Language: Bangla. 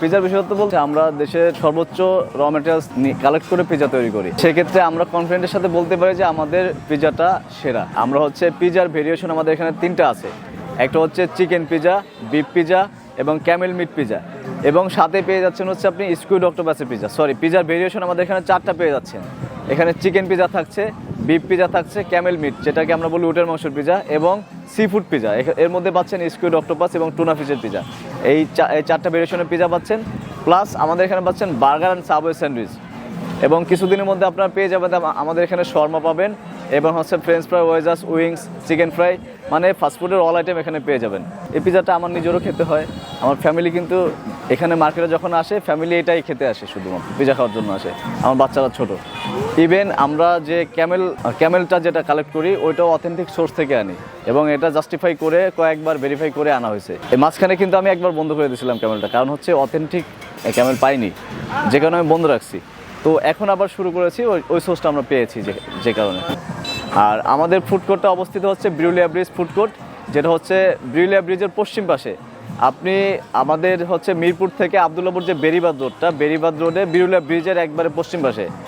পিজার বিশেষত্ব বলতে আমরা দেশের সর্বোচ্চ র ম্যাটেরিয়ালস কালেক্ট করে পিজা তৈরি করি। সেক্ষেত্রে আমরা কনফিডেন্টের সাথে বলতে পারি যে আমাদের পিজাটা সেরা। আমরা পিজার ভেরিয়েশন আমাদের এখানে 3টা আছে। একটা হচ্ছে চিকেন পিজা, বিফ পিজা এবং ক্যামেল মিট পিজা, এবং সাথে পেয়ে যাচ্ছেন আপনি স্কুইড অক্টোপাসের পিজা। পিজার ভেরিয়েশন আমাদের এখানে 4টা পেয়ে যাচ্ছেন। এখানে চিকেন পিজা থাকছে, বিফ পিজা থাকছে, ক্যামেল মিট যেটাকে আমরা বলি উটের মাংসের পিজা, এবং সি ফুড পিজা। এর মধ্যে পাচ্ছেন স্কুইড অক্টোপাস এবং টুনা ফিশের পিজা। এই 4টা ভেরিয়েশনের পিজা পাচ্ছেন। প্লাস আমাদের এখানে পাচ্ছেন বার্গার অ্যান্ড সাবওয়ে স্যান্ডউইচ, এবং কিছুদিনের মধ্যে আপনারা পেয়ে যাবেন আমাদের এখানে শর্মা পাবেন, এবং French fry, wedges, wings, chicken fry, মানে ফাস্টফুডের অল আইটেম এখানে পেয়ে যাবেন। এই পিজাটা আমার নিজেরও খেতে হয়, আমার ফ্যামিলি কিন্তু এখানে মার্কেটে যখন আসে ফ্যামিলি এটাই খেতে আসে, শুধুমাত্র পিজা খাওয়ার জন্য আসে। আমার বাচ্চারা ছোট। ইভেন আমরা যে ক্যামেলটা যেটা কালেক্ট করি ওইটাও অথেন্টিক সোর্স থেকে আনি, এবং এটা জাস্টিফাই করে কয়েকবার ভেরিফাই করে আনা হয়েছে। এই মাঝখানে কিন্তু আমি একবার বন্ধ করে দিয়েছিলাম ক্যামেলটা, কারণ অথেন্টিক ক্যামেল পাইনি, যে কারণে আমি বন্ধ রাখছি। তো এখন আবার শুরু করেছি, ওই সোর্সটা আমরা পেয়েছি যে কারণে। আর আমাদের ফুড কোর্টটা অবস্থিত হচ্ছে ব্রিউলিয়া ব্রিজ ফুড কোর্ট, যেটা ব্রিউলিয়া ব্রিজের পশ্চিম পাশে। আপনি আমাদের মিরপুর থেকে আবদুল্লাপুর যে বেরিবাদ রোডটা, বেরিবাদ রোডে ব্রিউলিয়া ব্রিজের একবারে পশ্চিম পাশে।